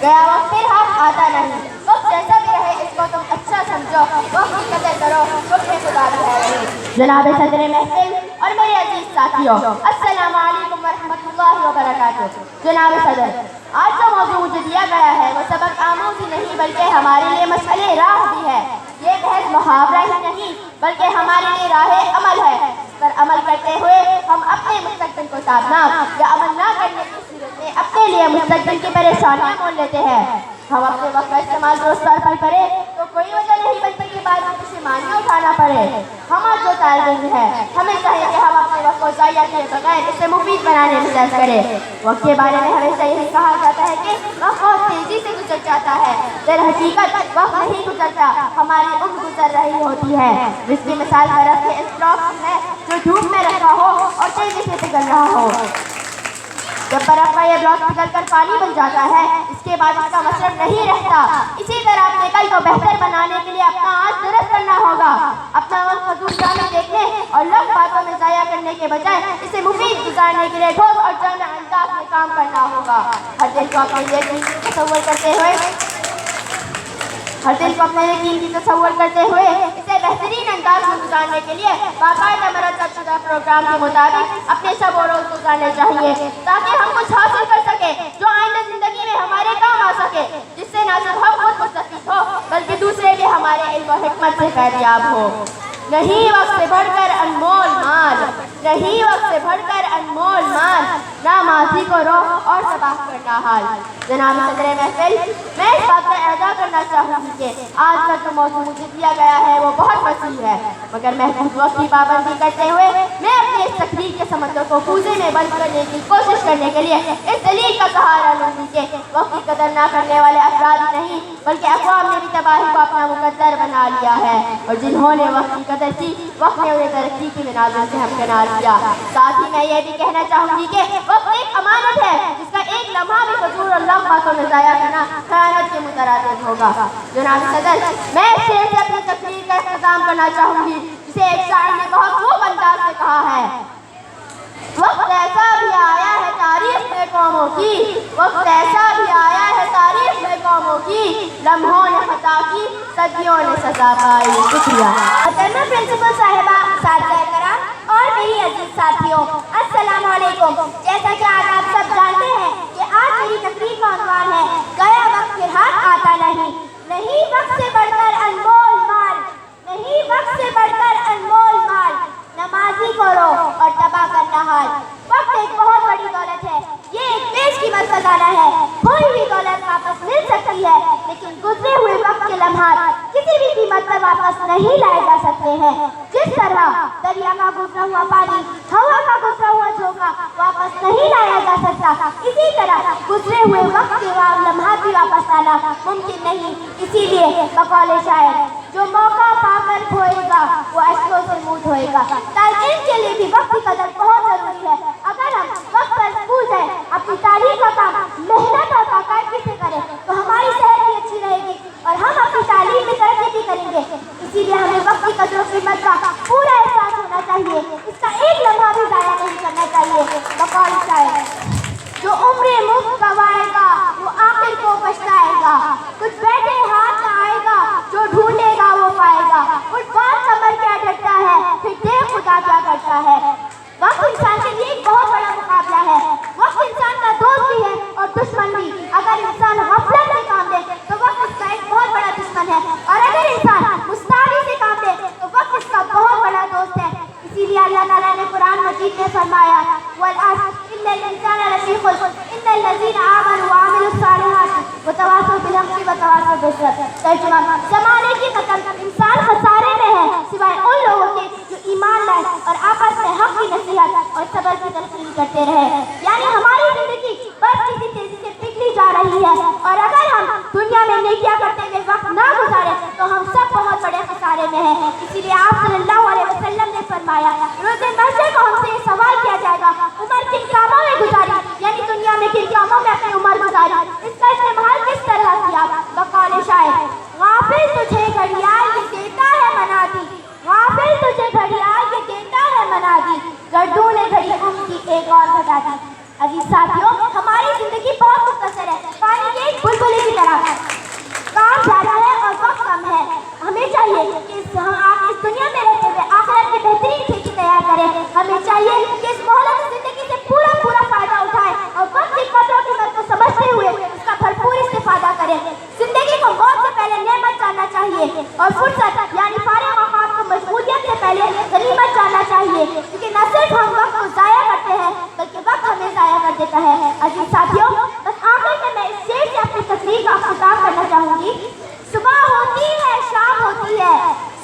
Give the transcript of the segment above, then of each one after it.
गया वक्त फिर हाथ आता नहीं। वक्त जैसा भी रहे इसको तुम अच्छा समझो, वक्त की कदर करो, वक्त में खुदा भी है नहीं। जनाब सदर महफिल और मेरे अजीज साथियों, अस्सलाम वालेकुम वरहमतुल्लाहि वबरकातुहू। जनाब सदर, आज जो मौजूद मुझे दिया गया है वो सबक आमूज़ी नहीं बल्कि हमारे लिए मसले राह भी है। ये बहस मुहावरा ही नहीं बल्कि हमारे लिए राह अमल है। इस पर अमल करते हुए हम अपने मुस्तक़बिल को ताबनाक या अमल ना करने की सूरत में अपने लिए मुस्तक़बिल की परेशानियां मोल लेते हैं। हम अपने वक्त का इस्तेमाल दुरुस्त तौर पर करें तो कोई वजह नहीं बनती कि बाद में परेशानियां उठाना पड़े। हम आज जो तालिब हैं हमें चाहिए कि हम अपने वक्त को ज़ाया किए बगैर इसे मुफीद बनाने में प्रयास करें। वक्त के बारे में हमेशा यही कहा जाता है कि वक्त बहुत तेजी से गुजर जाता है। दर हकीकत वक्त नहीं गुजरता, हमारी उम्र गुजर रही होती है। जिसकी मिसाल बर्फ के इस ब्लॉक है जो धूप में रखा हो और तेजी से पिघल रहा हो। जब बर्फ का ये ब्लॉक पिघल कर पानी बन जाता है इसके बाद इसका मसरफ नहीं रहता। इसी तरह अपने कल को बेहतर बनाने के लिए अपना आज दुरुस्त करना होगा। अपना वक्त फजूल जाने देखने और लफ्ज़ बातों में ज़ाया करने के बजाय इसे मुफीद गुजारने के लिए ठोस और जाना अंदाज में काम करना होगा। हर दिन को अपने लिए तसव्वुर करते हुए इसे बेहतरीन अंदाज में गुजारने के लिए बाकायदा मरतबा प्रोग्राम के मुताबिक अपने सब और रोज गुजारने चाहिए ताकि हम कुछ हासिल कर सके जो आइंदा जिंदगी में हमारे काम आ सके, जिससे न सिर्फ हम खुद मुस्तफीद हो बल्कि दूसरे भी हमारे इल्म और हिकमत से फैज़याब हो। नहीं वक्त से बढ़कर अनमोल माल, नहीं वक्त से बढ़कर अनमोल माल, ना माजी को रो और तबाह करना हाल। जनाब सदर महफिल, मैं इस बात का एहदा करना चाहूँगी कि आज का जो मौजूद मुझे दिया गया है वो बहुत वसीह है, मगर महफूज वक्त की पाबंदी करते हुए मैं अपने इस तकरीर के समंदर को कूजे में बंद करने की कोशिश करने के लिए इस दलील का सहारा लूँगी कि वक्त की कदर ना करने वाले अफराद नहीं बल्कि अक़वाम ने भी तबाही को अपना मुकद्दर बना लिया है, और जिन्होंने वक्त की कदर की वक्त ने उन्हें तरक्की की मिनाज़ों से हमकिनार किया। साथ ही मैं ये भी कहना चाहूँगी कि वक्त एक अमानत है जिसका एक लम्हा भी फजूल और लफ्ज़ बातों में ज़ाया करना खयानत के मुतरादिफ होगा। जनाब सदर, मैं इस शेर से अपनी तकरीर का इख्तिताम करना चाहूँगी जिसे एक शायर ने बहुत खूब अंदाज में कहा है। वक्त ऐसा भी आया है तारीख में कौमों की, वक्त ऐसा भी आया है तारीख में कौमों की, लम्हों ने खता की सदियों ने सजा पाई। शुक्रिया। मोहतरमा प्रिंसिपल साहिबा, साथिया कराम और मेरी अजीज साथियों, अस्सलाम वालेकुम। जैसा कि आज आप सब जानते हैं कि आज मेरी तकरीर का उन्वान है गया वक्त फिर हाथ आता नहीं। नहीं वक्त से बढ़कर अनमोल माल, नहीं वक्त से बढ़कर अनमोल माल, नमाजी को रो और तबाह करना हाल। वक्त एक बहुत बड़ी दौलत है, ये एक बेशकीमत खजाना है। कोई भी दौलत वापस मिल सकती है लेकिन गुजरे हुए वक्त के लम्हात किसी भी कीमत पर वापस नहीं लाए जा सकते हैं। जिस तरह दरिया का गुजरा हुआ पानी, हवा का गुजरा हुआ झोंका वापस नहीं लाया जा सकता, इसी तरह गुजरे हुए वक्त के लम्हात भी वापस लाना मुमकिन नहीं। इसीलिए बकौले शायर, जो मौका पाकर खोएगा वो अश्कों से मुंह धोएगा। तालीम के लिए भी वक्त की कदर बहुत जरूरी है। अगर हम वक्त पर स्कूल जाए, अपनी तालीम का काम मेहनत और बाकायदगी से करें तो हमारी सेहत भी अच्छी रहेगी और हम अपनी तालीम में तरक्की भी करेंगे। इसीलिए हमें वक्त की कदर कीमत का पूरा एहसास होना चाहिए, इसका एक लम्हा भी ज़ाया नहीं करना चाहिए। बकौल शायर, जो उम्र मुफ्त गवाएगा वो आखिर को पछताएगा, कुछ बैठे हाथ न आएगा, जो ढूंढेगा वो पाएगा। फुटबॉल कमर क्या डरता है, फिर देख खुदा क्या करता है। वक्त इंसान के लिए एक बहुत बड़ा मुकाबला है। वक्त इंसान का दोस्त भी है और दुश्मन भी। अगर इंसान गफलत में काम दे तो वक्त उसका एक बहुत बड़ा दुश्मन है, और अगर इंसान मुस्तादी से काम दे तो वक्त उसका बहुत बड़ा दोस्त है। इसीलिए अल्लाह ताला ने कुरान मजीद में फरमाया, वल अस्र इन्नल इंसाना लफी खुस्र इल्लल लज़ीना आमनू व अमिलुस सालिहात व तवासौ बिल हक़्क़ि व तवासौ बिस सब्र। तर्जुमा, ज़माने की कसम इंसान खसारे में है सिवाय उन लोगों के जो ईमान लाए और आपस में हक़ की नसीहत और सब्र की तलक़ीन करते रहे। यानी हमारी जिंदगी बस किसी तेजी से पिघली जा रही है, और अगर हम दुनिया में नेकियां करते हुए वक्त ना गुजारे तो हम सब बहुत बड़े खसारे में हैं। इसीलिए आप सल्लल्लाहु अलैहि वसल्लम ने फरमाया, रोज़े महशर को हमसे सवाल किया जाएगा, उम्र किन कामों में गुजारी, यानी दुनिया में किन कामों में अपनी उम्र गुजारी, इसका इस्तेमाल किस तरह किया। बकौल शायर, गाफिल तुझे घड़ियाल ये देता है मना दी, गाफिल तुझे घड़ियाल ये देता है मना दी, गर्दू ने घड़ी उम्र की एक और घटा दी। अजीज साथियों, हमारी जिंदगी बहुत मुख्तसर है। पानी की एक बुलबुली रहा है, काम ज़्यादा है और वक्त कम है। हमें चाहिए कि हम इस दुनिया में रहते हुए आखिरत की बेहतरीन खेती तैयार करें। हमें चाहिए कि इस मोहल्लत ज़िंदगी से पूरा फ़ायदा उठाएं और वक्त की कदर और कीमत को समझते हुए इसका भरपूर इस्तेफादा करें। ज़िंदगी को मौत से पहले नेमत जानना चाहिए और फुर्सत यानी फारिग औकात को मजबूरियत से पहले गनीमत जानना चाहिए, क्योंकि न सिर्फ हम वक्त को ज़ाया करते हैं बल्कि वक्त हमें ज़ाया कर देता है। अजीज साथियों, बस आखिर में मैं इस शेर से अपनी तकरीर का अख्तिताम करना चाहूँगी। सुबह होती है शाम होती है,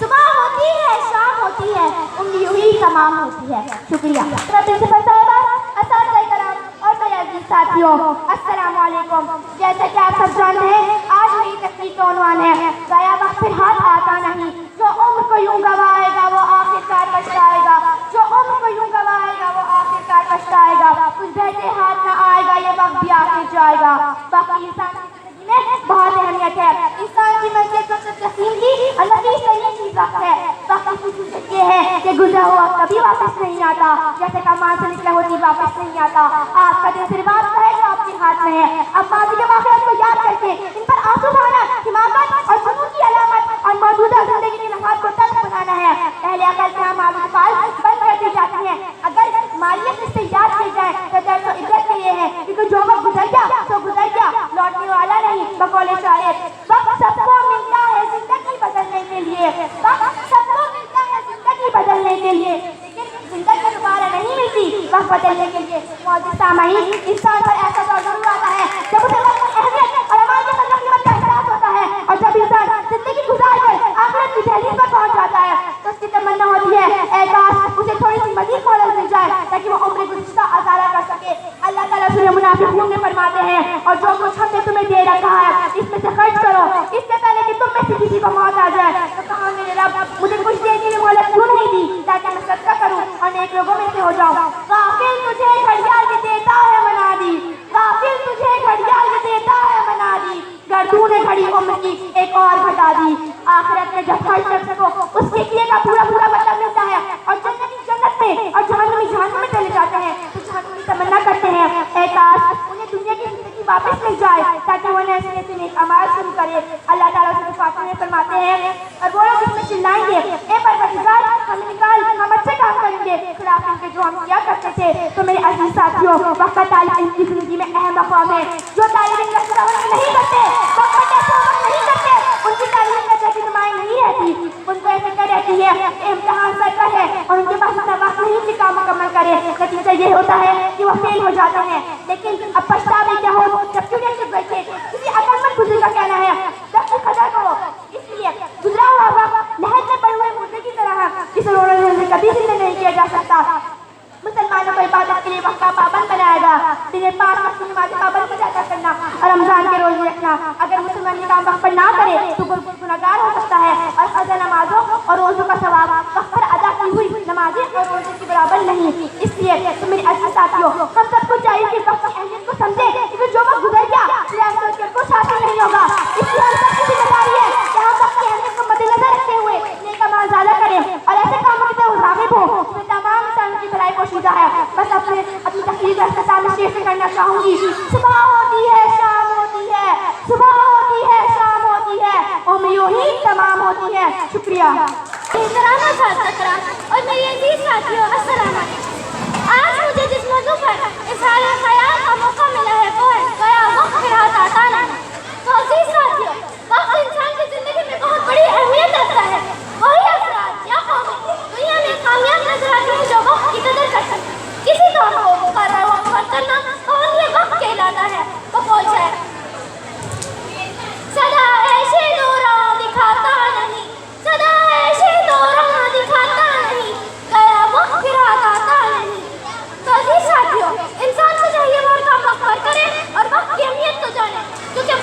सुबह होती है शाम होती है, उम्र यूं ही तमाम होती है। शुक्रिया। प्रिंसिपल साहिबा, असातिज़ा किराम और मेरे अजीज साथियों, अस्सलामु अलैकुम। जैसा कि आप सब जानते हैं, आज मेरी तकरीर का उन्वान है गया वक्त फिर हाथ आता नहीं, जो उम्र को यूं गवाएगा वो आखिरकार पछताएगा, जो उम्र को यूं गवाएगा वो आखिरकार पछताएगा, कुछ बहते हाथ न आएगा ये वक्त भी आखिर जाएगा। बाकी इंसान में बहुत अहमियत है, इंसान की मंजिल को तस्लीम की और नफीस तरीन चीज वक्त है। वक्त की खूबसूरती ये है कि गुजरा हुआ कभी वापस नहीं आता, जैसे कमान से निकला हुआ चीज वापस नहीं आता। आपका दिल सिर्फ आपका है जो आपके हाथ में है। अब माजी के वाक़यात को याद करके इन पर आंसू बहाना हिमाकत और जुनून की अलामत और मौजूदा जिंदगी के लम्हात को तल्ख बनाना है। पहले अकल से हम आगे पाल बंद कर दी जाती है, अगर मालियत इससे याद की जाए तो दर्द तो इज्जत के लिए है, क्योंकि जो वक्त गुजर गया तो गुजर गया, लौटने वाला नहीं। बकौले शायर, वक्त सबको मिलता है जिंदगी बदलने के लिए, वक्त सबको मिलता है जिंदगी बदलने के लिए, लेकिन जिंदगी दोबारा नहीं मिलती वक्त बदलने के लिए। मौजूद सामाईन, इंसान पर ऐसा दौर जरूर आता है जब उसे वक्त की अहमियत और अमान के कदर कीमत का एहसास होता है, और जब इंसान जिंदगी गुजार कर आखिरत की दहलीज पर पहुंच जाता है तो उसकी तमन्ना होती है ऐ काश उसे थोड़ी सी मजीद मोहलत मिल जाए ताकि वो उम्र गुज़िश्ता अज़ारा कर सके। अल्लाह ताला सूरह मुनाफ़िक़ून में फरमाते हैं, और जो कुछ हमने तुम्हें दे रखा है इसमें से खर्च करो इससे पहले कि तुम में से किसी को मौत आ जाए। तो कहा मेरे रब, मुझे कुछ देने की मोहलत क्यों नहीं दी ताकि मैं सदका करूं और नेक लोगों में से हो जाऊं। गाफिल तुझे घड़ियाल ये देता है मना दी, गाफिल तुझे घड़ियाल ये देता है मना दी, गर्दूं ने घड़ी उम्र की एक और घटा दी। आखिरत में जब हर शख्स को उसके किए का पूरा बदला मिलता है और जन्नती जन्नत में और जहन्नमी जहन्नम में चले जाते हैं तो जहन्नमी तमन्ना करते हैं ऐ काश उन्हें दुनिया की जिंदगी वापस मिल जाए ताकि वो नए सिरे से नेक अमाल शुरू करे। अल्लाह ताला उसके फातिहा में फरमाते हैं, और वो लोग इसमें चिल्लाएंगे ए परवरदिगार हमें निकाल, हम अच्छे काम करेंगे खिलाफ इनके जो हम किया करते थे। तो मेरे अजीज साथियों, वक्त का तालिब इल्म की जिंदगी में अहम मकाम है। जो तालिब इल्म का नहीं करते, वक्त का नहीं करते, उनकी तालीम में जैसी नुमाई नहीं रहती, उनको ऐसे क्या रहती है इम्तिहान सर पर है और उनके पास इतना वक्त नहीं कि काम मुकम्मल करे। नतीजा ये होता है कि वो फेल हो जाते हैं। लेकिन अब पछतावे क्या हो जब क्यों नहीं बैठे। किसी अकलमंद बुजुर्ग का कहना है वक्त की कदर करो, इसलिए गुजरा हुआ वक्त नहर में पड़े हुए मुर्दे की तरह है जिसे रोने से कभी जिंदा नहीं किया जा सकता। मुसलमानों को इबादत के लिए वक्त का पाबंद बनाएगा, दिने 5 वक्त की नमाज़ पाबंद अदा करना और रमजान के रोजे रखना। अगर मुसलमान काम वक्त पर ना करे तो गुनहगार हो सकता है और फर्ज़ नमाजों और रोजों का सवाब वक्त पर अदा की हुई नमाजें और रोजे के बराबर नहीं। इसलिए तो मेरे अजीज साथियों, हम सबको चाहिए कि वक्त की अहमियत को समझे, क्योंकि जो वक्त गुजर गया कुछ हासिल नहीं होगा। इसलिए हम सबकी जिम्मेदारी है कि हम वक्त की अहमियत को मद्देनजर रखते हुए नेक अमाल ज़्यादा करें और ऐसे कामों की तरफ राग़िब हो जिसमें तमाम इंसानों की भलाई पोशीदा है। बस अपनी तकरीर का इख्तिताम शेर से करना चाहूँगी। सुबह होती है शाम होती है, सुबह होती है शाम होती है, उम्र यूं ही तमाम होती है। शुक्रिया। एहतराम साथियों और मेरे अजीज साथियों, अस्सलाम वालेकुम। आज मुझे जिस मौजू पर इज़हार ख्याल का मौका मिला है वो है गया वक्त फिर हाथ आता नहीं। तो अजीज साथियों, वक्त इंसान की जिंदगी में बहुत बड़ी अहमियत रखता है। वही अफराद या कौमें दुनिया में कामयाब नजर आते हैं जो वक्त की कदर करते हैं। किसी काम को मुकर्रर वक्त पर करना और ये वक्त कहलाता है। वो बोल जाए सदा ऐसे दौरान दिखाता नहीं, सदा ऐसे दौरान दिखाता नहीं, गया वक्त फिर हाथ आता नहीं। तो अजीज साथियों, इंसान को चाहिए वो काम वक्त पर करे और वक्त की अहमियत को जाने, क्योंकि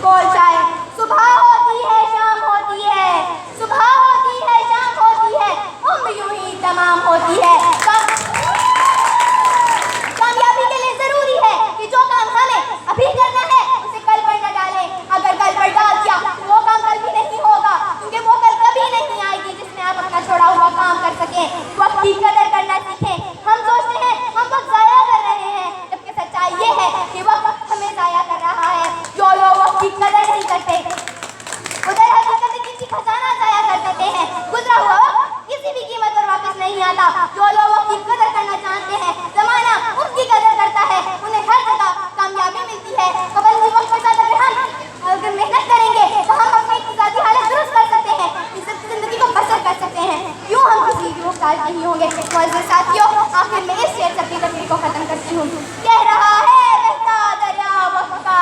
बोल जाए, सुबह होती है शाम होती है, सुबह होती है शाम होती है, उम्र यूं ही तमाम होती है। कामयाबी के लिए जरूरी है कि जो काम हमें अभी करना है उसे कल पर न डालें। अगर कल पर डाल दिया तो वो काम कल भी नहीं होगा, क्योंकि वो कल कभी नहीं आएगी जिसमें आप अपना छोड़ा हुआ काम कर सकें। वक्त की कदर करना सीखें। हम सोचते हैं हम वक्त जाया कर रहे हैं, जबकि सच्चाई ये है कि वक्त हमें जाया कर रहा है। जो लोग वक्त की कदर नहीं करते उधर हकीकत में किसी खजाना जाया कर देते हैं। गुजरा हुआ वक्त किसी भी कीमत पर वापस नहीं आता। जो लोग वक्त की कदर करना जानते हैं, जमाना उनकी कदर करता है, उन्हें हर जगह कामयाबी मिलती है। कबल भी वक्त के साथ अगर मेहनत करेंगे तो हम अपनी इक़्तिसादी हालत दुरुस्त कर सकते हैं, इज्जत की जिंदगी को बसर कर सकते हैं। यूँ हम किसी की मुहताज नहीं होंगे। मुअज़्ज़िज़ साथियों, आखिर में इस शेर से अपनी तकरीर को खत्म करती हूँ। कह रहा है बहता दरिया वक्त का,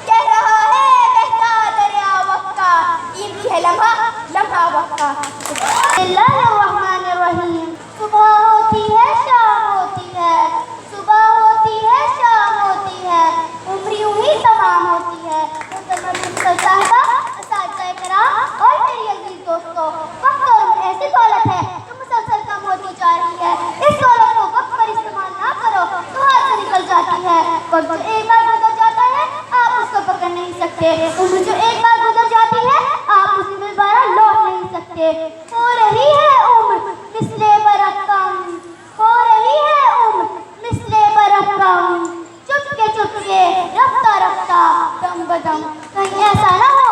कह रहा है बहता दरिया वक्त का, कीमती है लम्हा लम्हा वक्त का। बिस्मिल्लाहिर्रहमानिर्रहीम। सुबह होती है शाम होती है, सुबह होती है शाम होती है, उम्र यूं ही तमाम होती है। साहिबा, असातिज़ा किराम और मेरी अजीज दोस्तों, वक्त और ऐसी दौलत है जो मुसलसल कम होती जा रही है। इस दौलत को वक्त पर इस्तेमाल ना करो तो हाथ से निकल जाती है। वक्त जो एक बार गुजर जाता है आप उसको पकड़ नहीं सकते। उम्र जो एक बार गुजर जाती है आप उसे दोबारा लौट नहीं सकते। हो रही है उम्र मिसले बरक़ कम, हो रही है उम्र मिसले बरक़ कम, चुपके चुपके रफ्ता रफ्ता दम बदम। कहीं ऐसा ना हो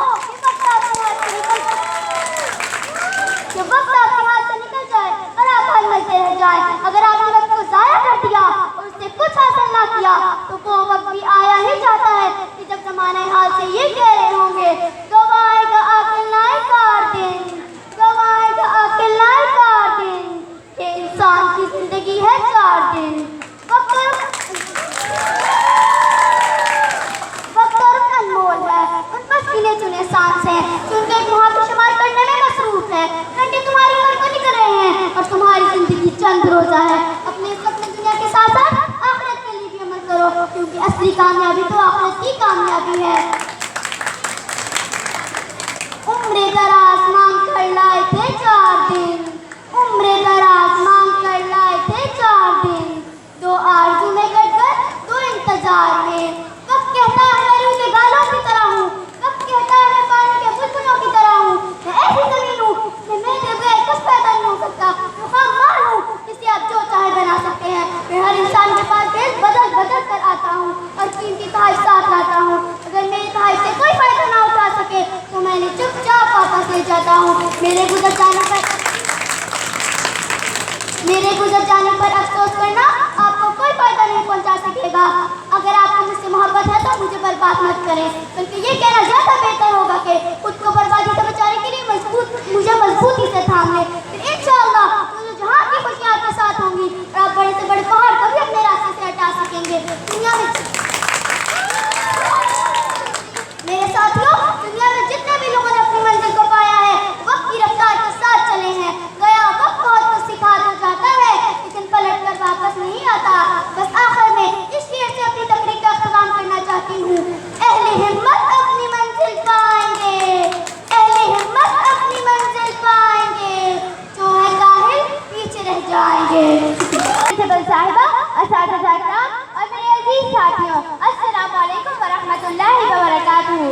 कि वक्त आपके हाथ से निकल जाए और आप हाल मिलते रह जाए। अगर आपने वक्त को ज़ाया कर दिया और उससे कुछ हासिल ना किया तो वो वक्त भी आया ही जाता है कि जब ज़माने हाल से ये कह रहे होंगे, कब आएगा आकिल नाए कार दिन, कब आएगा आकिल नाए कार दिन, ये इंसान की जिंदगी है 4 दिन। वक्त अनमोल है, उन बस गिने चुने सांस हैं जो उनके एक मुहावरे शुमार करने में मसरूफ है। घंटे तुम्हारी उम्र को निकल रहे हैं और तुम्हारी जिंदगी चंद रोजा है। अपने इस वक्त दुनिया के साथ साथ आखिरत के लिए भी अमल करो, क्योंकि असली कामयाबी तो आखिरत की कामयाबी है। उम्र दराज मांग कर लाए थे 4 दिन, उम्र दराज मांग कर लाए थे 4 दिन, 2 आरज़ू में कटकर 2 इंतजार में। कब कहता है मैं रूह के गालों की तरह हूँ, कब कहता है मैं पानी के बुलबुलों की तरह हूँ। मैं ऐसी जमीन हूँ जिसमें मेरे बगैर कुछ पैदा नहीं हो सकता। मैं खामोश हूँ जिसे आप जो चाहे बना सकते हैं। मैं हर इंसान के पास देश बदल बदल कर आता हूँ और कीमती तहफ़्फ़ुज़ साथ लाता हूँ। अगर मेरे तहफ़्फ़ुज़ से कोई फायदा ना उठा सके तो मैं इन्हें चुपचाप वापस ले जाता हूँ। मेरे गुजर जाने पर अफसोस करना आपको कोई फायदा नहीं पहुंचा सकेगा। अगर आपको मुझसे मोहब्बत है तो मुझे बर्बाद मत करें, बल्कि ये कहना ज़्यादा बेहतर होगा कि खुद को बर्बादी से बचाने के लिए मुझे मजबूती से थाम लें। फिर इंशाअल्लाह मुझे जहाँ की खुशियाँ आपके साथ होंगी और आप बड़े से बड़े पहाड़ कभी अपने रास्ते से हटा सकेंगे। दुनिया में मेरे साथियों, दुनिया में जितने भी लोगों ने अपनी मंजिल को पाया है वक्त की रफ्तार के साथ चले हैं। गया वक्त बहुत कुछ सिखा तो जाता है लेकिन पलट कर वापस नहीं आता। बस आखिर में इस शेर से अपनी तकरीर का इख्तिताम करना चाहती हूँ। अहले हिम्मत अपनी मंजिल पाएंगे, अहले हिम्मत अपनी मंजिल पाएंगे, जो है काहिल पीछे रह जाएंगे। साहिबा, असातिज़ा किराम और मेरे अजीज साथियों, अस्सलाम वालेकुम वरहमतुल्लाहि वबरकातुहू।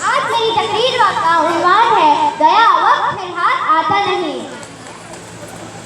आज मेरी तकरीर का उन्वान है गया वक्त फिर हाथ आता नहीं।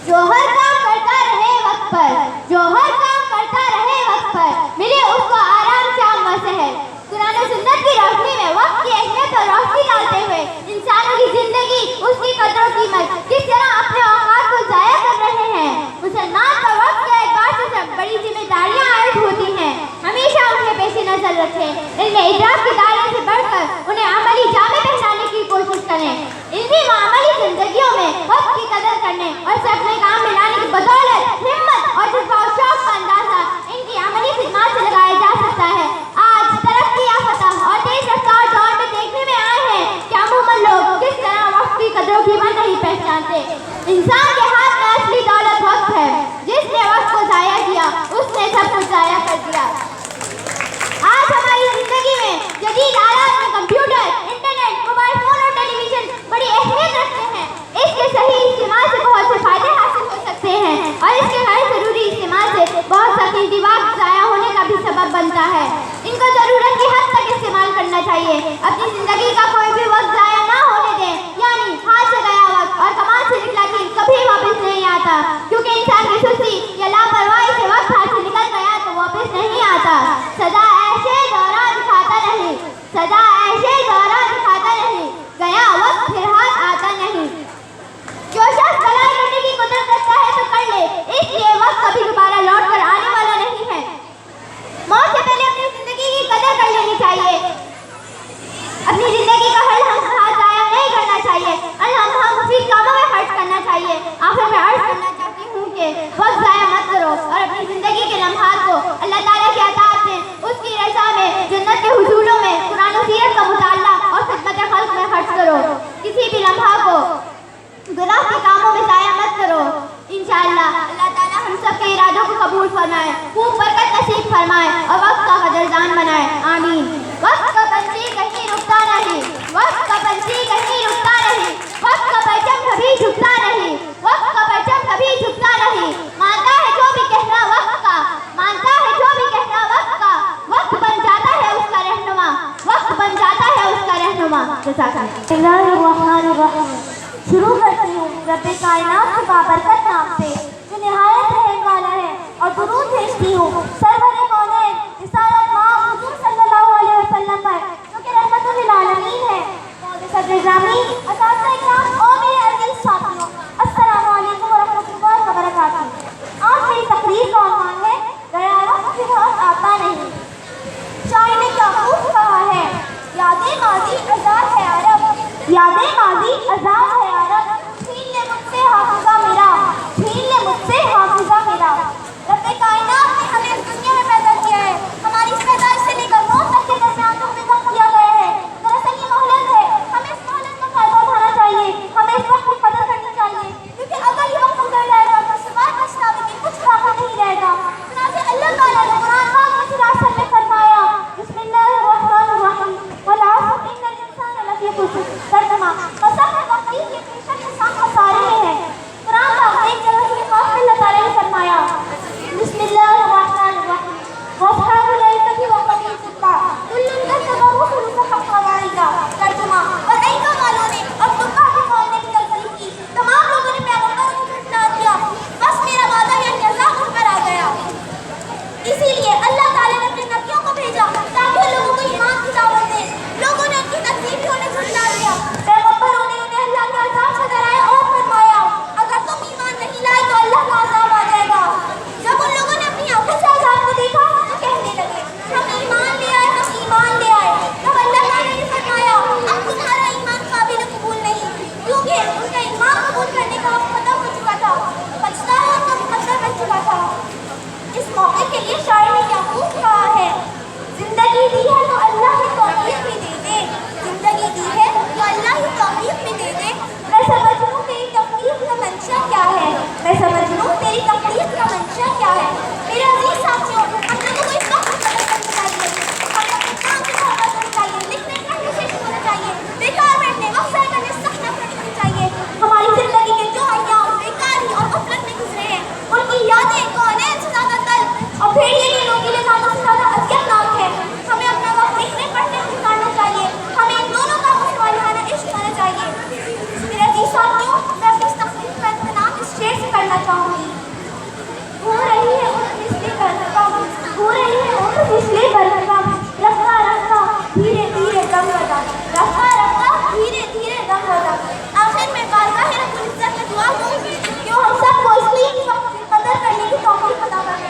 जो हर काम करता रहे वक्त पर, जो हर काम करता रहे वक्त पर, मिले उसको आराम शाम व सहर। कुरान और सुन्नत की रोशनी में वक्त की अहमियत और रोशनी डालते हुए इंसानों की जिंदगी, उसकी कदर और कीमत किस तरह अपने औकात को जाया कर रहे हैं। मुसलमान का वक्त के एतबार से सब बड़ी जिम्मेदारियां आयद होती हैं। हमेशा उन्हें पेशे नजर रखें। इनमें इदराक के दायरे से बढ़कर उन्हें अमली जामे पहनाने की कोशिश करें। इन्हीं मामूली जिंदगियों में वक्त की कदर करने और से अपने काम में लाने की बदौलत हिम्मत और जज्बा और शौक का अंदाजा इनकी अमली खिदमत से लगाया जा सकता है। आज तरक्की याफ्ता और तेज रफ्तार दौर में देखने में आए हैं कि अमूमन लोग किस तरह वक्त की कदरों की कीमत नहीं पहचानते। इंसान के हाथ में असली दौलत वक्त है। जिसने वक्त को जाया किया उसने सब कुछ जाया कर दिया। आज हमारी जिंदगी में जदीद आलात में कंप्यूटर, कीमती वक्त ज़ाया होने का भी सबब बनता है। इनको ज़रूरत की हद तक इस्तेमाल करना चाहिए। अपनी ज़िंदगी का कोई भी वक्त ज़ाया ना होने दें, यानी हाथ से गया वक्त और कमाल से निकला कि कभी वापस नहीं आता, क्योंकि इंसान की सुस्ती या लापरवाही से वक्त हाथ से निकल गया तो वापस नहीं आता। सदा ऐसे दौरान दिखाता नहीं, सदा ऐसे दौरान दिखाता नहीं, गया वक्त फिर हाथ आता नहीं। जो शख्स भलाई करने की कुदरत रखता है तो कर ले, इसलिए वक्त कभी दोबारा लौट कर आने वाला नहीं है। मौत से पहले अपनी जिंदगी की कदर कर लेनी चाहिए। अपनी जिंदगी का हर लम्हा ज़ाया नहीं करना चाहिए, हर लम्हा मुफीद कामों में खर्च करना चाहिए। आखिर में अर्ज करना चाहती हूँ कि वक्त ज़ाया मत करो और अपनी जिंदगी के लम्हात को अल्लाह ताला की अताअत में, उसकी रज़ा में, जन्नत के हुजूरों में, कुरान और सीरत का मुताला और खिदमत खल्क़ में खर्च करो। किसी भी लम्हा को गुनाह के कामों में ज़ाया मत करो। इंशाअल्लाह अल्लाह ताला हम सब के इरादों को कबूल फरमाए, खूब बरकत नसीब फरमाए और वक्त का कदरदान बनाए। आमीन। वक्त का पंछी कहीं रुकता नहीं, वक्त का पंछी कहीं रुकता नहीं, वक्त का परचम कभी झुकता नहीं, वक्त का परचम कभी झुकता नहीं। मानता है जो भी कहना वक्त का, मानता है जो भी कहना वक्त का, वक्त बन जाता है उसका रहनुमा, वक्त बन जाता है उसका रहनुमा। शुरू करती हूँ रब्बे कायनात के बाबरकत नाम से, जो निहायत रहम वाला है, और दुरूद भेजती हूँ सरवरे कौनैन रिसालत माँ हुजूर सल्लल्लाहु अलैहि वसल्लम पर, जो कि रहमतुल लिल आलमीन है। सदर ग्रामी असातिज़ा इकराम और मेरे अजीज साथियों, अस्सलामु अलैकुम व रहमतुल्लाहि व बरकातुहू। आज मेरी तकरीर का उन्वान है गया वक्त फिर हाथ आता नहीं। शायर ने क्या खूब कहा है, यादें माज़ी अज़ार है अरब, यादें माज़ी अज़ार है अरब, छीन ले मुझसे हाफ़िज़ा मेरा, छीन ले मुझसे हाफ़िज़ा मेरा। रब्बे कायनात ने हमें इस दुनिया में पैदा किया है, हमारी पैदाइश से लेकर मौत तक के दरमियान जो हमें वक्त दिया गया है, दरअसल ये मोहलत है। हमें इस मोहलत का फ़ायदा उठाना चाहिए, हमें इस वक्त की कदर करनी चाहिए, क्योंकि अगर ये वक्त गुज़र जाएगा तो सिवाय पछतावे के कुछ बाकी नहीं रहेगा। चुनांचे अल्लाह ताला ने कुरान पाक में सुरासत में फरमाया, बिस्मिल्लाहिर्रहमानिर्रहीम, वल अस्र इन्नल इंसाना लफ़ी खुस्र, तर्जुमा कसम है वक्त की कि बेशक इंसान खसारे में है। कुरान पाक में एक जगह सूरह काफ में अल्लाह ताला ने फरमाया, बिस्मिल्लाहिर्रहमानिर्रहीम, वअस्हाबुल अय्कति व क़बील तुक्का कुल्लुन कज़्ज़बा रुसुलुहु हक़्क़ वाइदा, तर्जुमा और अय्का वालों ने और तुक्का के कौम ने भी तकज़ीब की, तमाम लोगों ने पैगंबरों को झुठला दिया, बस मेरा वादा यानी अज़ाब उन पर आ गया। इसीलिए अल्लाह ताला ने अपने नबियों को भेजा ताकि लोगों को ईमान की दावत दें। लोगों ने उनकी तकज़ीब भी उन्हें झुठला दिया। पैगंबरों ने उन्हें अल्लाह के अज़ाब से डराया और फरमाया, अगर तुम ईमान नहीं लाए तो अल्लाह का अज़ाब आ जाएगा। जब उन लोगों ने अपनी आंखों से अज़ाब को देखा तो कहने लगे, हम ईमान ले आए, हम ईमान ले आए। तब अल्लाह ताला ने फरमाया, अब तुम्हारा ईमान काबिल कबूल नहीं, क्योंकि उनका ईमान कबूल करने का वक्त खत्म हो चुका था, पछतावा उनका मुकद्दर बन चुका था। इस मौके के लिए शायर ने क्या खूब कहा है, जिंदगी दी है तो अल्लाह ही तौफीक भी दे दे, जिंदगी दी है तो अल्लाह ही तौफीक भी दे दे। मैं समझ लूँ तेरी तकलीफ का मंशा क्या है, मैं समझ लूँ तेरी तकलीफ का मंशा क्या है। मेरे अजीज साथियों, हम लोगों को इस वक्त कदर करनी चाहिए, हमें अपने काम की मोहब्बत करनी चाहिए, लिखने पढ़ने से होना चाहिए, बेकार बैठने वक्त ज़ाया करने से सख्त नफरत करनी चाहिए। हमारी जिंदगी के जो अय्याम बेकारी और गफलत में गुजरे हैं, उनकी यादें कौनैन से ज़्यादा तलब और भेड़िए के नोकीले दांतों से ज़्यादा अज़ियतनाक है। हमें अपना वक्त लिखने पढ़ने से गुजारना चाहिए, हमें इन दोनों कामों से वालिहाना इश्क होना चाहिए। मेरे अजीज साथियों, मैं अपनी इस तकरीर का इख्तिताम इस शेर से करना चाहूँगी। हो रही है उम्र पिछले बरकम, हो रही है उम्र पिछले बरकम, रफ्ता रफ्ता धीरे धीरे दम बदम, रफ्ता रफ्ता धीरे धीरे दम बदम। आखिर में बारगाह रब्बुल इज्जत में दुआ करूँगी कि वो हम सबको इसकी कदर करने की तौफीक अता फरमाए।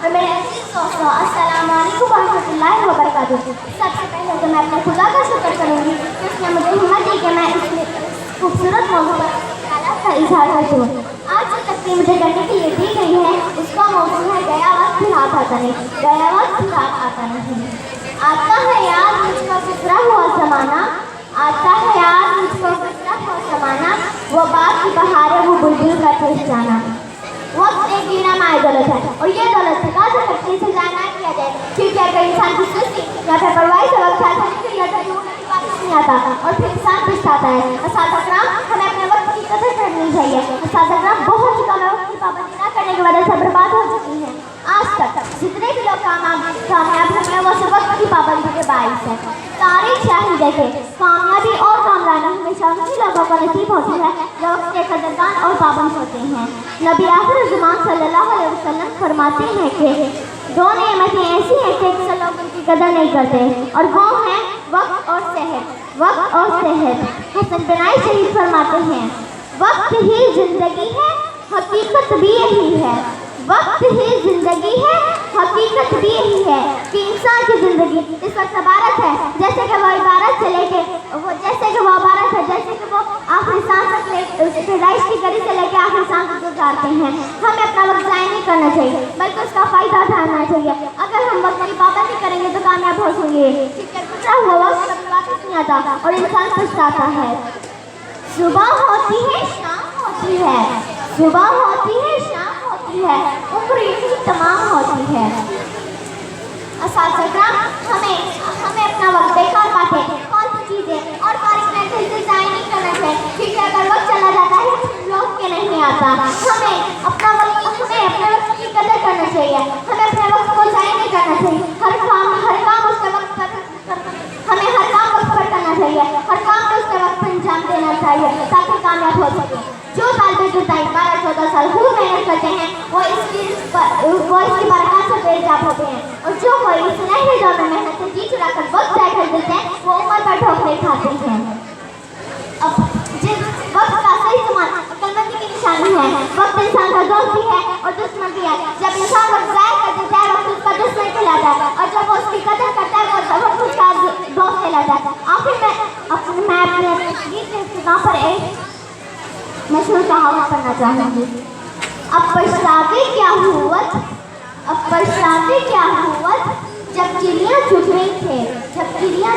मेरे अजीज दोस्तों, अस्सलाम वालेकुम व रहमतुल्लाहि व बरकातुहू। सबसे पहले तो मैं अपने खुदा का शुक्र करूँगी कि उसने मुझे हिम्मत दी कि मैं इस खूबसूरत मौजू पर ख्यालात का इजहार करती हूँ। आज जो तकरीर मुझे करने के लिए दी गई है उसका मौजू है गया वक्त फिर हाथ आता नहीं, गया वक्त फिर हाथ आता नहीं। आता है याद मुझको गुजरा हुआ ज़माना, आता है याद मुझको गुजरा हुआ ज़माना, वो बाग की बहार है वो बुलबुल का ठिठ जाना। वक्त एक गिना माए दौलत है और ये दौलत सदा से तकलीफ से जाया ना किया जाए, क्योंकि अगर इंसान की सुस्ती या फिर परवाही से वक्त हाथ से निकल जाता है तो वापस नहीं आता और फिर इंसान पछताता है। असातिज़ा हमें अपने वक्त की कदर करनी चाहिए। असातिज़ा बहुत सी कम वक्त की पाबंदी न करने की वजह से बर्बाद हो कामयाब हैं वो सब वक्त की पाबंदी के बाइस है। तारीख शाही देखे, कामयाबी और कामरानी हमेशा उन्हीं लोगों को नसीब होती है जो वक्त के कदरदान और पाबंद होते हैं। नबी आखिर ज़मान सल्लल्लाहु अलैहि वसल्लम फरमाते हैं कि दो नेमतें ऐसी हैं कि अक्सर लोग उनकी कदर नहीं करते, और वो हैं वक्त और सेहत। वक्त और सेहत। हसन बनाई शहीद फरमाते हैं, वक्त ही जिंदगी है, हकीकत भी यही है। वक्त ही जिंदगी है, हकीकत भी यही है कि इंसान की ज़िंदगी इस वक्त इबारत है जैसे कि वो इबारत से लेके जैसे कि वो इबारत है जैसे कि वो आखिरी सांस तक पैदाइश की घड़ी से लेके आखिरी सांस तक गुजारते हैं। हमें अपना वक्त ज़ाया नहीं करना चाहिए बल्कि उसका फ़ायदा उठाना चाहिए। अगर हम वक्त की पाबंदी करेंगे तो कामयाब हो सकेंगे। गुजरा हुआ वक्त कभी वापस नहीं आता और इंसान पछताता है। सुबह होती है, शाम होती है, सुबह होती है, शाम होती है, उम्र यूं तमाम होती है। असातिज़ा हमें अपना वक्त बेकार पाते कौन सी चीज़ें और फारिग रहते से ज़ाया नहीं करना चाहिए, क्योंकि अगर वक्त चला जाता है लौट के नहीं आता। हमें अपने वक्त की कदर करना चाहिए, हमें अपने वक्त को ज़ाया नहीं करना चाहिए। हर काम उसके वक्त पर हमें हर काम वक्त पर करना चाहिए, हर काम को उसके वक्त पर अंजाम देना चाहिए ताकि कामयाब हो सके। जो तालिबे जुदाई 12-14 साल खूब मेहनत करते हैं वो इसकी बरकत से बेजाब होते हैं, और जो कोई इस नए दौर में मेहनत से जी चुरा कर वक्त तय कर देते हैं वो उम्र पर ठोकरें खाते हैं। अब जिस वक्त का सही इस्तेमाल अक्लमंदी की निशानी है। वक्त इंसान का दोस्त भी है और दुश्मन भी है। जब इंसान वक्त ज़ाया कर देता है वक्त उसका दुश्मन कहलाता है, और जब वो उसकी कदर करता है वो वक्त उसका दोस्त कहलाता है। आखिर मैं अपने गीत के इख्तिताम पर एक मशहूर कहावत करना चाहूँगी। अब पछतावे क्या हुवत, अब पछतावे क्या हुवत, जब चिड़िया चुग रही थे, जब चिड़िया